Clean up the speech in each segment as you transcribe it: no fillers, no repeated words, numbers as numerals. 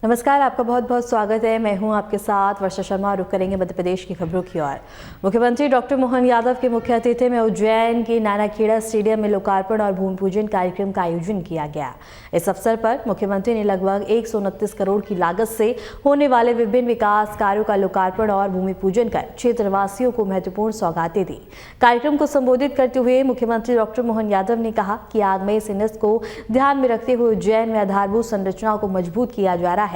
नमस्कार, आपका बहुत बहुत स्वागत है। मैं हूं आपके साथ वर्षा शर्मा। रुक करेंगे मध्य प्रदेश की खबरों की ओर। मुख्यमंत्री डॉक्टर मोहन यादव के मुख्य अतिथि में उज्जैन के नानाखेड़ा स्टेडियम में लोकार्पण और भूमि पूजन कार्यक्रम का आयोजन किया गया। इस अवसर पर मुख्यमंत्री ने लगभग 129 करोड़ की लागत से होने वाले विभिन्न विकास कार्यों का लोकार्पण और भूमि पूजन कर क्षेत्रवासियों को महत्वपूर्ण सौगातें दी। कार्यक्रम को संबोधित करते हुए मुख्यमंत्री डॉक्टर मोहन यादव ने कहा कि आगामी सिनेस को ध्यान में रखते हुए उज्जैन में आधारभूत संरचनाओं को मजबूत किया जा रहा है।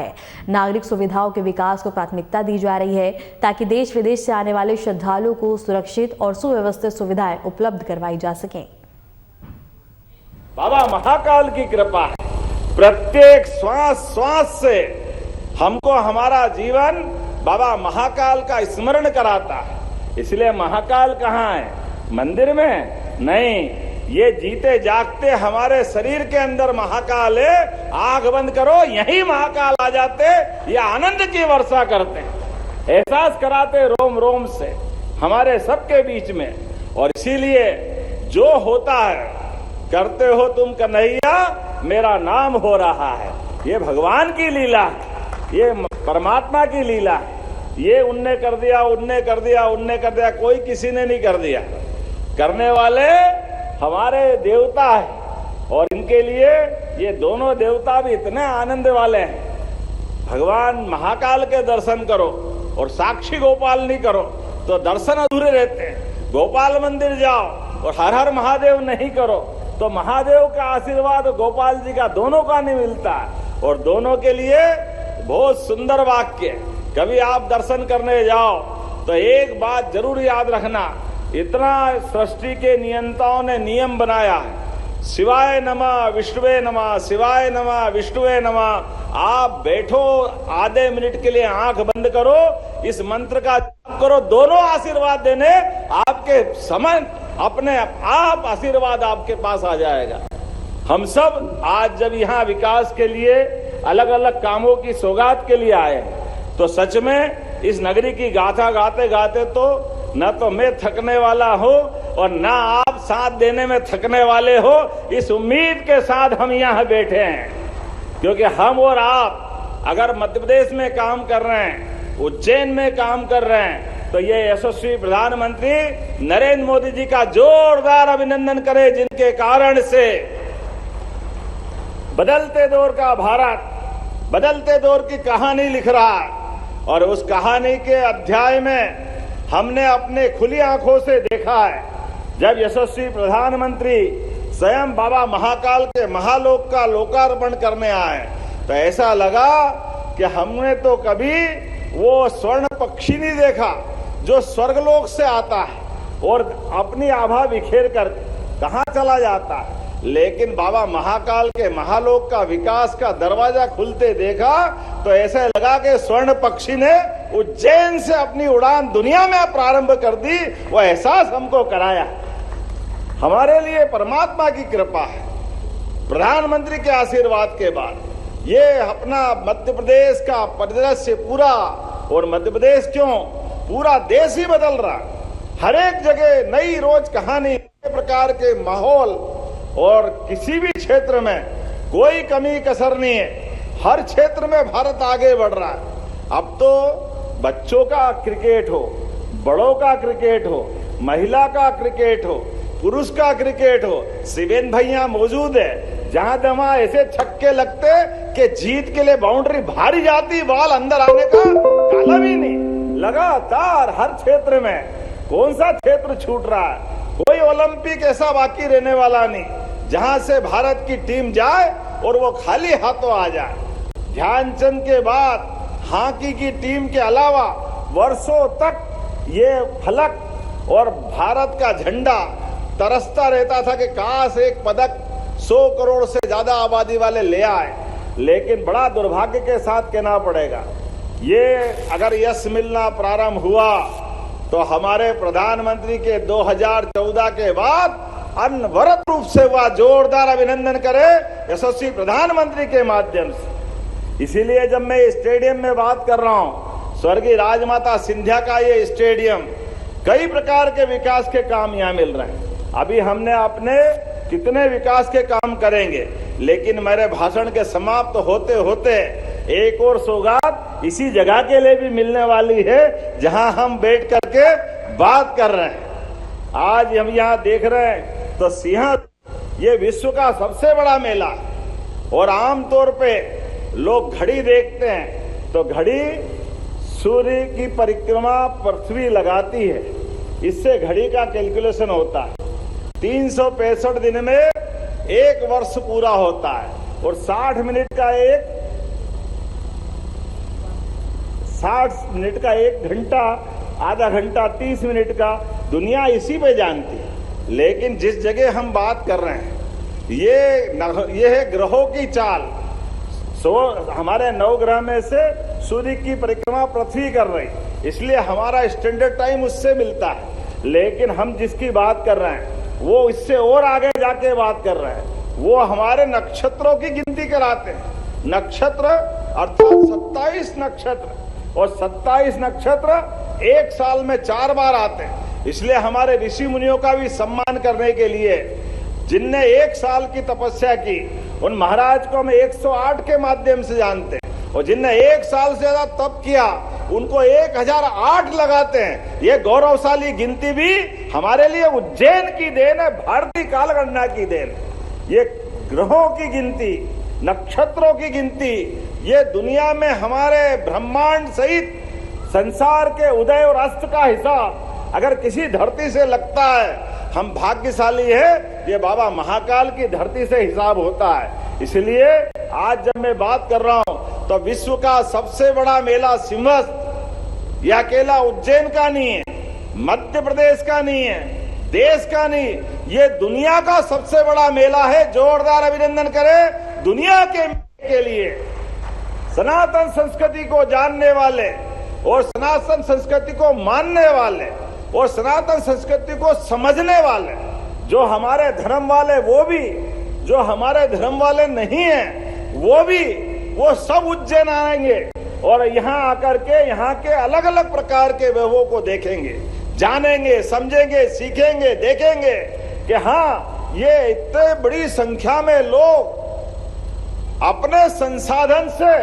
नागरिक सुविधाओं के विकास को प्राथमिकता दी जा रही है ताकि देश विदेश से आने वाले श्रद्धालुओं को सुरक्षित और सुव्यवस्थित सुविधाएं उपलब्ध करवाई जा सकें। बाबा महाकाल की कृपा है। प्रत्येक श्वास श्वास से हमको हमारा जीवन बाबा महाकाल का स्मरण कराता है। इसलिए महाकाल कहाँ है? मंदिर में नहीं, ये जीते जागते हमारे शरीर के अंदर महाकाल है। आंख बंद करो, यही महाकाल आ जाते, ये आनंद की वर्षा करते, एहसास कराते रोम रोम से हमारे सबके बीच में। और इसीलिए जो होता है करते हो तुम कन्हैया, मेरा नाम हो रहा है। ये भगवान की लीला, ये परमात्मा की लीला। ये उनने कर दिया, उनने कर दिया, उनने कर दिया, कोई किसी ने नहीं कर दिया। करने वाले हमारे देवता है और इनके लिए ये दोनों देवता भी इतने आनंद वाले हैं। भगवान महाकाल के दर्शन करो और साक्षी गोपाल नहीं करो तो दर्शन अधूरे रहते हैं। गोपाल मंदिर जाओ और हर हर महादेव नहीं करो तो महादेव का आशीर्वाद गोपाल जी का दोनों का नहीं मिलता। और दोनों के लिए बहुत सुंदर वाक्य। कभी आप दर्शन करने जाओ तो एक बात जरूर याद रखना, इतना सृष्टि के नियंताओं ने नियम बनाया है, शिवाय नमः विष्णुवे नमः, शिवाय नमः विष्णुवे नमः। आप बैठो, आधे मिनट के लिए आंख बंद करो, इस मंत्र का जाप करो, दोनों आशीर्वाद देने आपके समय अपने आप आशीर्वाद आपके पास आ जाएगा। हम सब आज जब यहाँ विकास के लिए अलग अलग कामों की सौगात के लिए आए तो सच में इस नगरी की गाथा गाते गाते तो न तो मैं थकने वाला हूं और न आप साथ देने में थकने वाले हो। इस उम्मीद के साथ हम यहाँ बैठे हैं क्योंकि हम और आप अगर मध्य प्रदेश में काम कर रहे हैं, उज्जैन में काम कर रहे हैं, तो ये यशस्वी प्रधानमंत्री नरेंद्र मोदी जी का जोरदार अभिनंदन करें, जिनके कारण से बदलते दौर का भारत बदलते दौर की कहानी लिख रहा है। और उस कहानी के अध्याय में हमने अपने खुली आंखों से देखा है, जब यशस्वी प्रधानमंत्री स्वयं बाबा महाकाल के महालोक का लोकार्पण करने आए तो ऐसा लगा कि हमने तो कभी वो स्वर्ण पक्षी नहीं देखा जो स्वर्गलोक से आता है और अपनी आभा बिखेर कर कहां चला जाता है। लेकिन बाबा महाकाल के महालोक का विकास का दरवाजा खुलते देखा तो ऐसे लगा कि स्वर्ण पक्षी ने उज्जैन से अपनी उड़ान दुनिया में प्रारंभ कर दी। वो एहसास हमको कराया। हमारे लिए परमात्मा की कृपा है। प्रधानमंत्री के आशीर्वाद के बाद ये अपना मध्य प्रदेश का परिदृश्य पूरा, और मध्य प्रदेश क्यों पूरा देश ही बदल रहा। हर एक जगह नई रोज कहानी, प्रकार के माहौल, और किसी भी क्षेत्र में कोई कमी कसर नहीं है। हर क्षेत्र में भारत आगे बढ़ रहा है। अब तो बच्चों का क्रिकेट हो, बड़ों का क्रिकेट हो, महिला का क्रिकेट हो, पुरुष का क्रिकेट हो, शिवेन भैया मौजूद है। जहां तहां ऐसे छक्के लगते कि जीत के लिए बाउंड्री भारी जाती, बॉल अंदर आने का कालम ही नहीं। लगातार हर क्षेत्र में कौन सा क्षेत्र छूट रहा है? कोई ओलंपिक ऐसा बाकी रहने वाला नहीं जहां से भारत की टीम जाए और वो खाली हाथों आ जाए। ध्यानचंद के बाद हॉकी की टीम के अलावा वर्षों तक ये फलक और भारत का झंडा तरसता रहता था कि काश एक पदक 100 करोड़ से ज्यादा आबादी वाले ले आए। लेकिन बड़ा दुर्भाग्य के साथ कहना पड़ेगा, ये अगर यश मिलना प्रारंभ हुआ तो हमारे प्रधानमंत्री के 2014 के बाद अनवरत रूप से हुआ। जोरदार अभिनंदन करें यशस्वी प्रधानमंत्री के माध्यम से। इसीलिए जब मैं स्टेडियम में बात कर रहा हूं, स्वर्गीय राजमाता सिंधिया का ये स्टेडियम, कई प्रकार के विकास के काम यहाँ मिल रहे हैं। अभी हमने अपने कितने विकास के काम करेंगे, लेकिन मेरे भाषण के समाप्त होते होते एक और सौगात इसी जगह के लिए भी मिलने वाली है जहां हम बैठ करके बात कर रहे हैं। आज हम यहाँ देख रहे हैं तो सिंह ये विश्व का सबसे बड़ा मेला है और आमतौर पे लोग घड़ी देखते हैं तो घड़ी सूर्य की परिक्रमा पृथ्वी लगाती है, इससे घड़ी का कैलकुलेशन होता है। 365 दिन में एक वर्ष पूरा होता है और 60 मिनट का एक घंटा, आधा घंटा 30 मिनट का दुनिया इसी पे जानती है। लेकिन जिस जगह हम बात कर रहे हैं ये है ग्रहों की चाल। हमारे 9 ग्रह में से सूर्य की परिक्रमा पृथ्वी कर रही, इसलिए हमारा स्टैंडर्ड टाइम उससे मिलता है। लेकिन हम जिसकी बात कर रहे हैं वो इससे और आगे जाके बात कर रहे हैं। वो हमारे नक्षत्रों की गिनती कराते हैं। नक्षत्र अर्थात 27 नक्षत्र और 27 नक्षत्र एक साल में 4 बार आते हैं। इसलिए हमारे ऋषि मुनियों का भी सम्मान करने के लिए जिनने 1 साल की तपस्या की उन महाराज को हम 108 के माध्यम से जानते हैं और जिनने 1 साल से ज्यादा तप किया उनको 1008 लगाते हैं। ये गौरवशाली गिनती भी हमारे लिए उज्जैन की देन है, भारतीय कालगणना की देन। ये ग्रहों की गिनती, नक्षत्रों की गिनती, ये दुनिया में हमारे ब्रह्मांड सहित संसार के उदय और अस्त का हिसाब अगर किसी धरती से लगता है हम भाग्यशाली है। ये बाबा महाकाल की धरती से हिसाब होता है। इसलिए आज जब मैं बात कर रहा हूं तो विश्व का सबसे बड़ा मेला सिंहस्थ यह अकेला उज्जैन का नहीं है, मध्य प्रदेश का नहीं है, देश का नहीं, ये दुनिया का सबसे बड़ा मेला है। जोरदार अभिनंदन करें दुनिया के लिए। सनातन संस्कृति को जानने वाले और सनातन संस्कृति को मानने वाले और सनातन संस्कृति को समझने वाले, जो हमारे धर्म वाले वो भी, जो हमारे धर्म वाले नहीं हैं वो सब उज्जैन आएंगे और यहाँ आकर के यहाँ के अलग अलग प्रकार के वैभवों को देखेंगे, जानेंगे, समझेंगे, सीखेंगे, देखेंगे कि हाँ ये इतने बड़ी संख्या में लोग अपने संसाधन से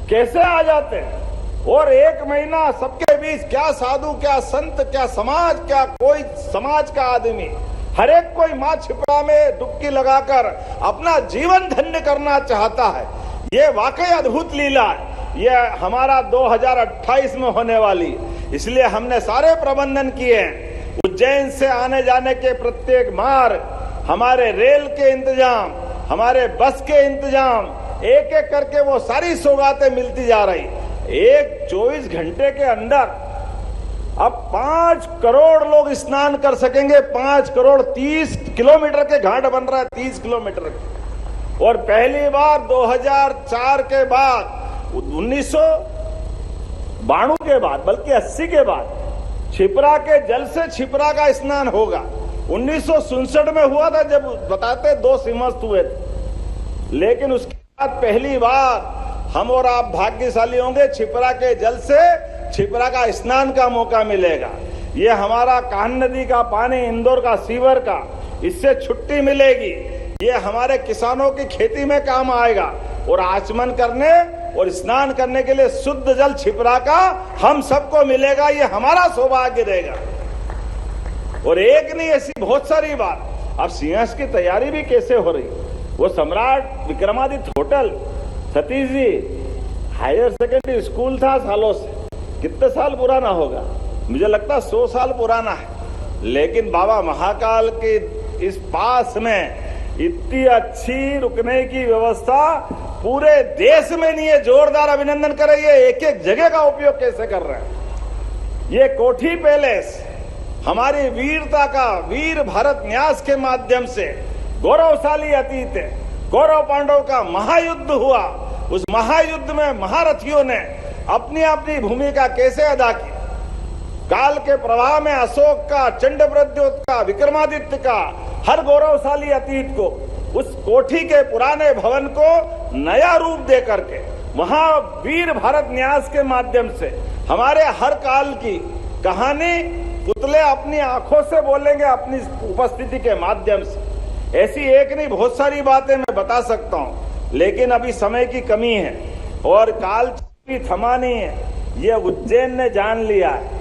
कैसे आ जाते हैं और 1 महीना सबके बीच क्या साधु, क्या संत, क्या समाज, क्या कोई समाज का आदमी, हर एक कोई माँ छिपड़ा में डुबकी लगाकर अपना जीवन धन्य करना चाहता है। ये वाकई अद्भुत लीला है। ये हमारा 2028 में होने वाली, इसलिए हमने सारे प्रबंधन किए हैं। उज्जैन से आने जाने के प्रत्येक मार्ग, हमारे रेल के इंतजाम, हमारे बस के इंतजाम, एक एक करके वो सारी सौगातें मिलती जा रही। एक 24 घंटे के अंदर अब 5 करोड़ लोग स्नान कर सकेंगे। 5 करोड़ 30 किलोमीटर के घाट बन रहा है, 30 किलोमीटर के। और पहली बार 2004 के बाद, 1992 के बाद, बल्कि 80 के बाद छिपरा के जल से छिपरा का स्नान होगा। 1967 में हुआ था जब बताते 2 सिंहस्थ हुए थे। लेकिन उसके बाद पहली बार हम और आप भाग्यशाली होंगे, छिपरा के जल से छिपरा का स्नान का मौका मिलेगा। ये हमारा कान्ह नदी का पानी, इंदौर का सीवर का, इससे छुट्टी मिलेगी। ये हमारे किसानों की खेती में काम आएगा और आचमन करने और स्नान करने के लिए शुद्ध जल छिपरा का हम सबको मिलेगा। ये हमारा सौभाग्य रहेगा। और एक नहीं, ऐसी बहुत सारी बात। अब सिंहस्थ की तैयारी भी कैसे हो रही, वो सम्राट Vikramaditya hotel Satish ji higher secondary school था सालों से, कितने साल पुराना होगा, मुझे लगता है 100 साल पुराना है। लेकिन बाबा महाकाल के इस पास में इतनी अच्छी रुकने की व्यवस्था पूरे देश में नहीं है। जोरदार अभिनंदन करें, ये एक एक जगह का उपयोग कैसे कर रहे हैं। ये कोठी पैलेस हमारी वीरता का, वीर भारत न्यास के माध्यम से गौरवशाली अतीत है। कौरव पांडव का महायुद्ध हुआ, उस महायुद्ध में महारथियों ने अपनी अपनी भूमिका कैसे अदा की। काल के प्रवाह में अशोक का, चंडप्रद्योत का, विक्रमादित्य का, हर गौरवशाली अतीत को, उस कोठी के पुराने भवन को नया रूप दे करके वहां वीर भारत न्यास के माध्यम से हमारे हर काल की कहानी पुतले अपनी आंखों से बोलेंगे, अपनी उपस्थिति के माध्यम से। ऐसी एक नहीं, बहुत सारी बातें मैं बता सकता हूं, लेकिन अभी समय की कमी है। और कालचक्र थमा नहीं है, ये उज्जैन ने जान लिया है।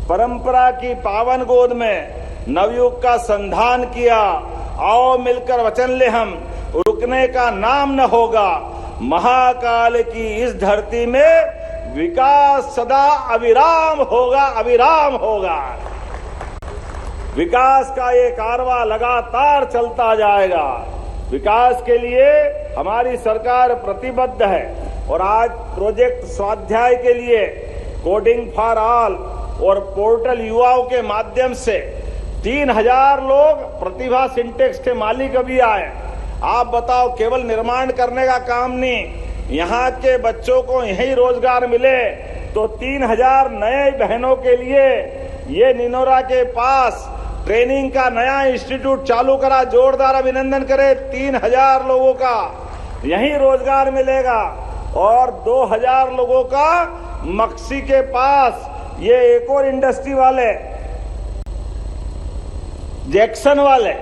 परंपरा की पावन गोद में नवयुग का संधान किया। आओ मिलकर वचन ले हम, रुकने का नाम न होगा। महाकाल की इस धरती में विकास सदा अविराम होगा, अविराम होगा। विकास का ये कारवां लगातार चलता जाएगा। विकास के लिए हमारी सरकार प्रतिबद्ध है और आज प्रोजेक्ट स्वाध्याय के लिए कोडिंग फॉर ऑल और पोर्टल युवाओं के माध्यम से 3000 लोग प्रतिभा सिंटेक्स के मालिक अभी आए। आप बताओ, केवल निर्माण करने का काम नहीं, यहाँ के बच्चों को यही रोजगार मिले तो 3000 नए बहनों के लिए ये निनोरा के पास ट्रेनिंग का नया इंस्टीट्यूट चालू करा। जोरदार अभिनंदन करें। 3000 लोगों का यही रोजगार मिलेगा और 2000 लोगों का मक्सी के पास ये एक और इंडस्ट्री वाले जैक्सन वाले,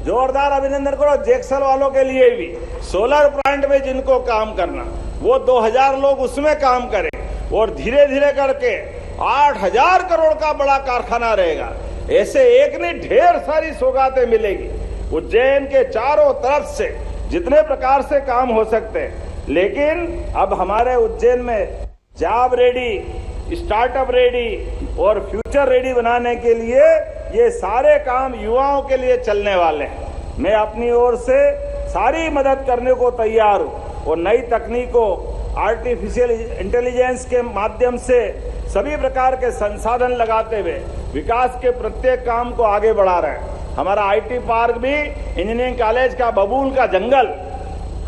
जोरदार अभिनंदन करो जैक्सन वालों के लिए भी। सोलर प्लांट में जिनको काम करना, वो 2000 लोग उसमें काम करें और धीरे धीरे करके 8000 करोड़ का बड़ा कारखाना रहेगा। ऐसे एक नहीं, ढेर सारी सौगातें मिलेगी। उज्जैन के चारों तरफ से जितने प्रकार से काम हो सकते हैं, लेकिन अब हमारे उज्जैन में जॉब रेडी, स्टार्टअप रेडी और फ्यूचर रेडी बनाने के लिए ये सारे काम युवाओं के लिए चलने वाले हैं। मैं अपनी ओर से सारी मदद करने को तैयार हूं और नई तकनीकों, आर्टिफिशियल इंटेलिजेंस के माध्यम से सभी प्रकार के संसाधन लगाते हुए विकास के प्रत्येक काम को आगे बढ़ा रहे हैं। हमारा आईटी पार्क भी इंजीनियरिंग कॉलेज का बबूल का जंगल,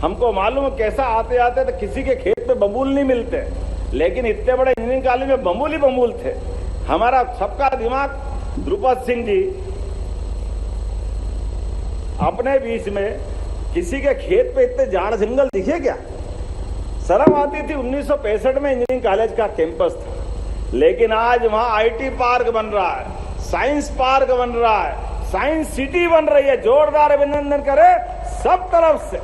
हमको मालूम है कैसा आते आते तो किसी के खेत पे बबूल नहीं मिलते, लेकिन इतने बड़े इंजीनियरिंग कॉलेज में बबूल ही बबूल थे। हमारा सबका दिमाग द्रुपद सिंह जी अपने बीच में, किसी के खेत पे इतने झाड़ जंगल दिखे क्या? शर्म आती थी। 1965 में इंजीनियरिंग कॉलेज का कैंपस था, लेकिन आज वहां आईटी पार्क बन रहा है, साइंस पार्क बन रहा है, साइंस सिटी बन रही है। जोरदार अभिनंदन करें सब तरफ से,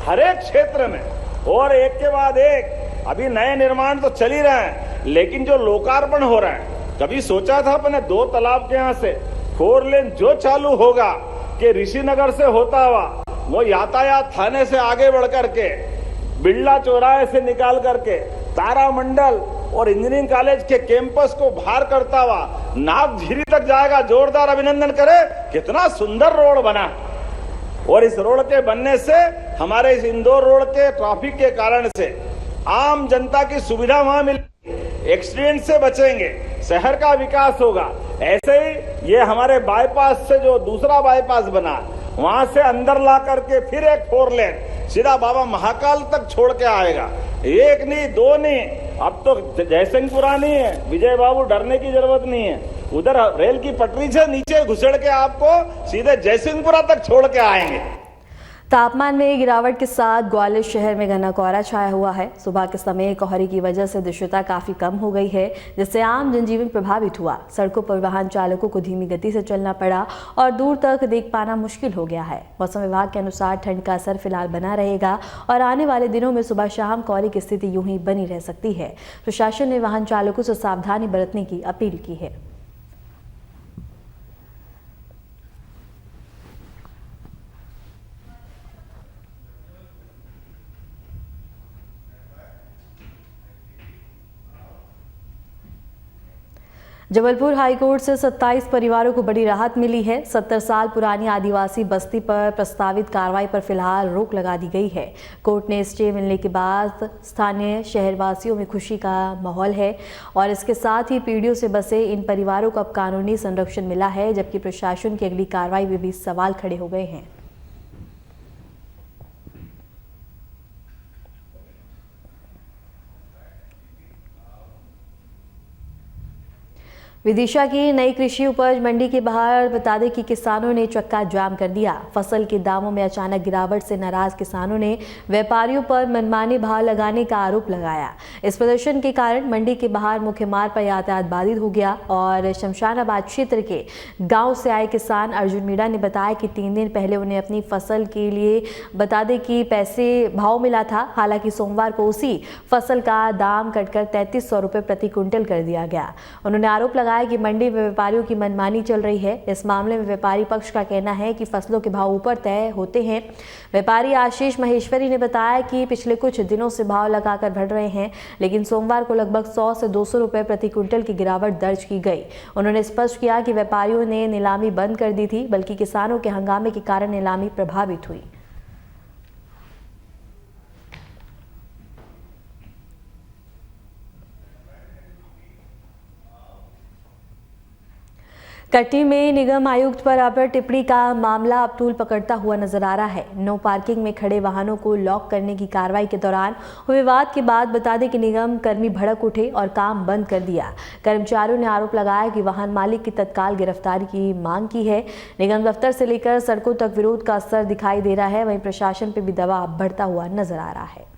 हर एक क्षेत्र में, और एक के बाद एक। अभी नए निर्माण तो चल ही रहे हैं, लेकिन जो लोकार्पण हो रहा है, कभी सोचा था अपने 2 तालाब के यहां से 4 लेन जो चालू होगा कि ऋषिनगर से होता हुआ वो यातायात थाने से आगे बढ़ करके बिड़ला चौराहे से निकाल करके तारामंडल और इंजीनियरिंग कॉलेज के कैंपस को बाहर करता हुआ नागझीरी तक जाएगा। जोरदार अभिनंदन करें, कितना सुंदर रोड बना। और इस रोड के बनने से हमारे इस इंदौर रोड के ट्रैफिक के कारण से आम जनता की सुविधा वहां मिलेगी, एक्सीडेंट से बचेंगे, शहर का विकास होगा। ऐसे ही ये हमारे बाईपास से जो दूसरा बाईपास बना, वहां से अंदर ला करके फिर एक 4 लेन सीधा बाबा महाकाल तक छोड़ के आएगा। एक नहीं, 2 नहीं, अब तो जयसिंहपुरा नहीं है। विजय बाबू, डरने की जरूरत नहीं है। उधर रेल की पटरी से नीचे घुसड़ के आपको सीधे जयसिंहपुरा तक छोड़ के आएंगे। तापमान में गिरावट के साथ ग्वालियर शहर में घना कोहरा छाया हुआ है। सुबह के समय कोहरे की वजह से दृश्यता काफी कम हो गई है, जिससे आम जनजीवन प्रभावित हुआ। सड़कों पर वाहन चालकों को धीमी गति से चलना पड़ा और दूर तक देख पाना मुश्किल हो गया है। मौसम विभाग के अनुसार ठंड का असर फिलहाल बना रहेगा और आने वाले दिनों में सुबह शाम कोहरे की स्थिति यूं ही बनी रह सकती है। प्रशासन ने वाहन चालकों से सावधानी बरतने की अपील की है। जबलपुर हाईकोर्ट से 27 परिवारों को बड़ी राहत मिली है। 70 साल पुरानी आदिवासी बस्ती पर प्रस्तावित कार्रवाई पर फिलहाल रोक लगा दी गई है। कोर्ट ने स्टे मिलने के बाद स्थानीय शहरवासियों में खुशी का माहौल है और इसके साथ ही पीढ़ियों से बसे इन परिवारों को अब कानूनी संरक्षण मिला है, जबकि प्रशासन की अगली कार्रवाई में भी सवाल खड़े हो गए हैं। विदिशा की नई कृषि उपज मंडी के बाहर बता दें कि किसानों ने चक्का जाम कर दिया। फसल के दामों में अचानक गिरावट से नाराज किसानों ने व्यापारियों पर मनमाने भाव लगाने का आरोप लगाया। इस प्रदर्शन के कारण मंडी के बाहर मुख्य मार्ग पर यातायात बाधित हो गया और शमशानाबाद क्षेत्र के गांव से आए किसान अर्जुन मीणा ने बताया कि 3 दिन पहले उन्हें अपनी फसल के लिए बता दें कि पैसे भाव मिला था। हालांकि सोमवार को उसी फसल का दाम कटकर 3300 रुपये प्रति क्विंटल कर दिया गया। उन्होंने आरोप लगाया कि मंडी में व्यापारियों की मनमानी चल रही है। इस मामले में व्यापारी पक्ष का कहना है कि फसलों के भाव ऊपर तय होते हैं। व्यापारी आशीष महेश्वरी ने बताया कि पिछले कुछ दिनों से भाव लगाकर बढ़ रहे हैं, लेकिन सोमवार को लगभग 100 से 200 रुपए प्रति क्विंटल की गिरावट दर्ज की गई। उन्होंने स्पष्ट किया कि व्यापारियों ने नीलामी बंद कर दी थी, बल्कि किसानों के हंगामे के कारण नीलामी प्रभावित हुई। कटनी में निगम आयुक्त पर अभद्र टिप्पणी का मामला अब तूल पकड़ता हुआ नजर आ रहा है। नो पार्किंग में खड़े वाहनों को लॉक करने की कार्रवाई के दौरान हुए विवाद के बाद बता दें कि निगम कर्मी भड़क उठे और काम बंद कर दिया। कर्मचारियों ने आरोप लगाया कि वाहन मालिक की तत्काल गिरफ्तारी की मांग की है। निगम दफ्तर से लेकर सड़कों तक विरोध का असर दिखाई दे रहा है। वहीं प्रशासन पर भी दबाव बढ़ता हुआ नजर आ रहा है।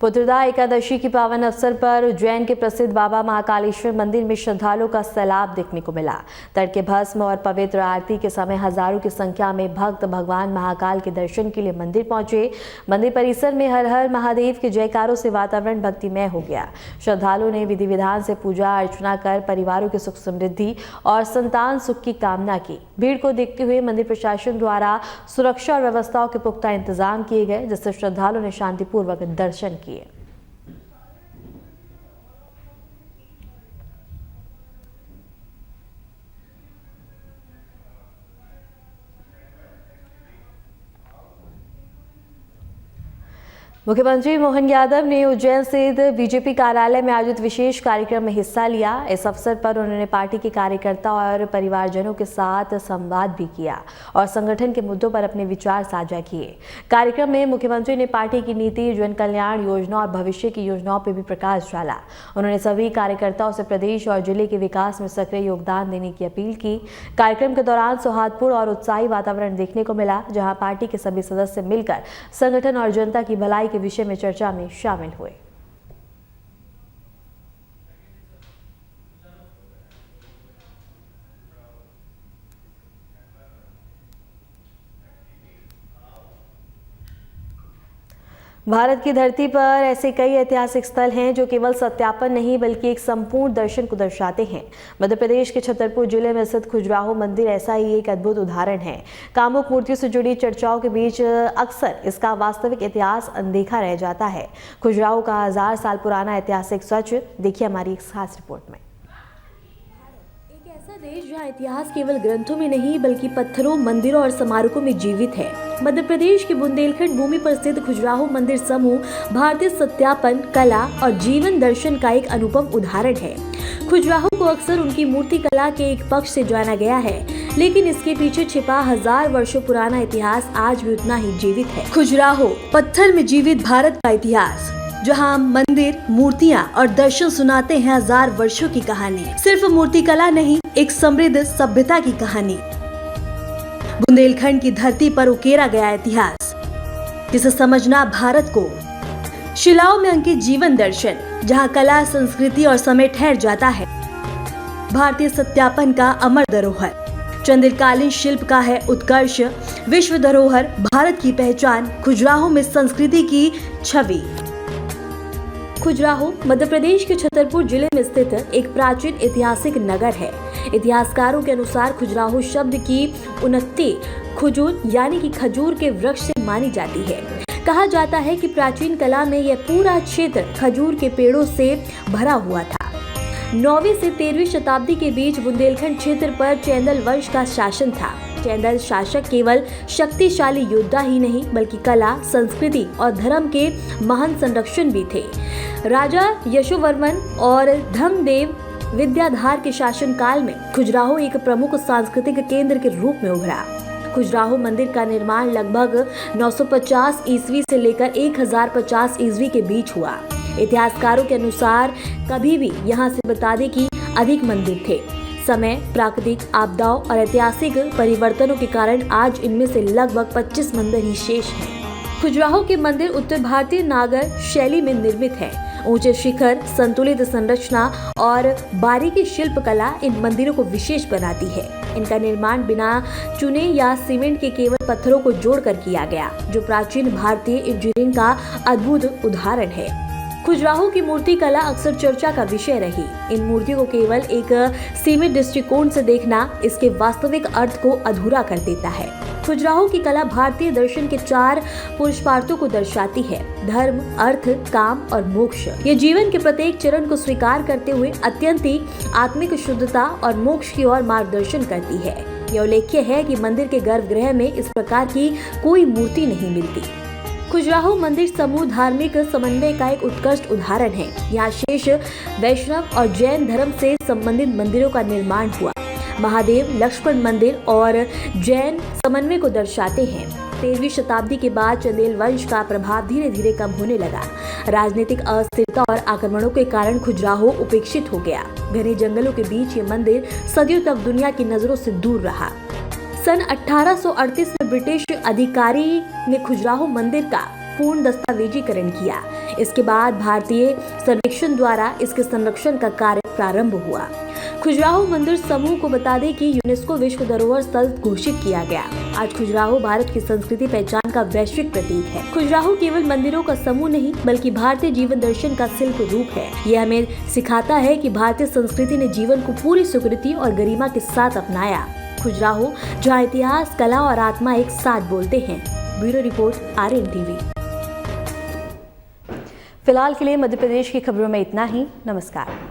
पुत्रदा एकादशी की पावन अवसर पर उज्जैन के प्रसिद्ध बाबा महाकालेश्वर मंदिर में श्रद्धालुओं का सैलाब देखने को मिला। तड़के भस्म और पवित्र आरती के समय हजारों की संख्या में भक्त भगवान महाकाल के दर्शन के लिए मंदिर पहुंचे। मंदिर परिसर में हर हर महादेव के जयकारों से वातावरण भक्तिमय हो गया। श्रद्धालुओं ने विधि विधान से पूजा अर्चना कर परिवारों की सुख समृद्धि और संतान सुख की कामना की। भीड़ को देखते हुए मंदिर प्रशासन द्वारा सुरक्षा और व्यवस्थाओं के पुख्ता इंतजाम किए गए, जिससे श्रद्धालुओं ने शांतिपूर्वक दर्शन किए। मुख्यमंत्री मोहन यादव ने उज्जैन स्थित बीजेपी कार्यालय में आयोजित विशेष कार्यक्रम में हिस्सा लिया। इस अवसर पर उन्होंने पार्टी के कार्यकर्ताओं और परिवारजनों के साथ संवाद भी किया और संगठन के मुद्दों पर अपने विचार साझा किए। कार्यक्रम में मुख्यमंत्री ने पार्टी की नीति, जन कल्याण योजना और भविष्य की योजनाओं पर भी प्रकाश डाला। उन्होंने सभी कार्यकर्ताओं से प्रदेश और जिले के विकास में सक्रिय योगदान देने की अपील की। कार्यक्रम के दौरान सौहार्दपूर्ण और उत्साही वातावरण देखने को मिला, जहाँ पार्टी के सभी सदस्य मिलकर संगठन और जनता की भलाई विषय में चर्चा में शामिल हुए। भारत की धरती पर ऐसे कई ऐतिहासिक स्थल हैं जो केवल सत्यापन नहीं बल्कि एक संपूर्ण दर्शन को दर्शाते हैं। मध्य प्रदेश के छतरपुर जिले में स्थित खजुराहो मंदिर ऐसा ही एक अद्भुत उदाहरण है। कामुक मूर्तियों से जुड़ी चर्चाओं के बीच अक्सर इसका वास्तविक इतिहास अनदेखा रह जाता है। खजुराहो का 1000 साल पुराना ऐतिहासिक सच देखिए हमारी एक खास रिपोर्ट में। देश जहाँ इतिहास केवल ग्रंथों में नहीं बल्कि पत्थरों, मंदिरों और स्मारकों में जीवित है। मध्य प्रदेश के बुंदेलखंड भूमि पर स्थित खजुराहो मंदिर समूह भारतीय सत्यापन, कला और जीवन दर्शन का एक अनुपम उदाहरण है। खजुराहो को अक्सर उनकी मूर्ति कला के एक पक्ष से जाना गया है, लेकिन इसके पीछे छिपा 1000 वर्षों पुराना इतिहास आज भी उतना ही जीवित है। खजुराहो पत्थर में जीवित भारत का इतिहास, जहां मंदिर, मूर्तियां और दर्शन सुनाते हैं 1000 वर्षों की कहानी। सिर्फ मूर्तिकला नहीं, एक समृद्ध सभ्यता की कहानी। बुंदेलखंड की धरती पर उकेरा गया इतिहास, जिसे समझना भारत को शिलाओं में अंकित जीवन दर्शन, जहां कला, संस्कृति और समय ठहर जाता है। भारतीय सत्यापन का अमर धरोहर, चंद्रकालीन शिल्प का है उत्कर्ष, विश्व धरोहर, भारत की पहचान, खजुराहो में संस्कृति की छवि। खजुराहो मध्य प्रदेश के छतरपुर जिले में स्थित एक प्राचीन ऐतिहासिक नगर है। इतिहासकारों के अनुसार खजुराहो शब्द की उन्नति खजूर यानी कि खजूर के वृक्ष से मानी जाती है। कहा जाता है कि प्राचीन कला में यह पूरा क्षेत्र खजूर के पेड़ों से भरा हुआ था। 9वीं से 13वीं शताब्दी के बीच बुंदेलखंड क्षेत्र पर चैंदल वंश का शासन था। चैंदल शासक केवल शक्तिशाली योद्धा ही नहीं बल्कि कला, संस्कृति और धर्म के महान संरक्षण भी थे। राजा यशोवर्मन और धम्मदेव विद्याधर के शासनकाल में खजुराहो एक प्रमुख सांस्कृतिक केंद्र के रूप में उभरा। खजुराहो मंदिर का निर्माण लगभग 950 ईस्वी से लेकर 1050 ईस्वी के बीच हुआ। इतिहासकारों के अनुसार कभी भी यहाँ से बता कि अधिक मंदिर थे। समय, प्राकृतिक आपदाओं और ऐतिहासिक परिवर्तनों के कारण आज इनमें से लगभग 25 मंदिर ही शेष हैं। खजुराहो के मंदिर उत्तर भारतीय नागर शैली में निर्मित है। ऊंचे शिखर, संतुलित संरचना और बारीकी शिल्पकला इन मंदिरों को विशेष बनाती है। इनका निर्माण बिना चुने या सीमेंट के केवल पत्थरों को जोड़कर किया गया, जो प्राचीन भारतीय इंजीनियरिंग का अद्भुत उदाहरण है। खजुराहो की मूर्ति कला अक्सर चर्चा का विषय रही। इन मूर्तियों को केवल एक सीमित दृष्टिकोण से देखना इसके वास्तविक अर्थ को अधूरा कर देता है। खजुराहो की कला भारतीय दर्शन के 4 पुरुषार्थों को दर्शाती है: धर्म, अर्थ, काम और मोक्ष। ये जीवन के प्रत्येक चरण को स्वीकार करते हुए अत्यंत ही आत्मिक शुद्धता और मोक्ष की ओर मार्गदर्शन करती है। यह उल्लेख्य है कि मंदिर के गर्भगृह में इस प्रकार की कोई मूर्ति नहीं मिलती। खजुराहो मंदिर समूह धार्मिक समन्वय का एक उत्कृष्ट उदाहरण है। यहाँ शेष वैष्णव और जैन धर्म से संबंधित मंदिरों का निर्माण हुआ। महादेव, लक्ष्मण मंदिर और जैन समन्वय को दर्शाते हैं। 13वीं शताब्दी के बाद चंदेल वंश का प्रभाव धीरे धीरे कम होने लगा। राजनीतिक अस्थिरता और आक्रमणों के कारण खजुराहो उपेक्षित हो गया। घने जंगलों के बीच ये मंदिर सदियों तक दुनिया की नजरों से दूर रहा। सन 1838 में ब्रिटिश अधिकारी ने खजुराहो मंदिर का पूर्ण दस्तावेजीकरण किया। इसके बाद भारतीय सर्वेक्षण द्वारा इसके संरक्षण का कार्य प्रारंभ हुआ। खजुराहो मंदिर समूह को बता दें कि यूनेस्को विश्व धरोहर स्थल घोषित किया गया। आज खजुराहो भारत की संस्कृति पहचान का वैश्विक प्रतीक है। खजुराहो केवल मंदिरों का समूह नहीं, बल्कि भारतीय जीवन दर्शन का शिल्प रूप है। यह हमें सिखाता है कि भारतीय संस्कृति ने जीवन को पूरी स्वीकृति और गरिमा के साथ अपनाया। खजुराहो, जहाँ इतिहास, कला और आत्मा एक साथ बोलते हैं। Bureau report, RN TV। फिलहाल के लिए मध्य प्रदेश की खबरों में इतना ही। नमस्कार।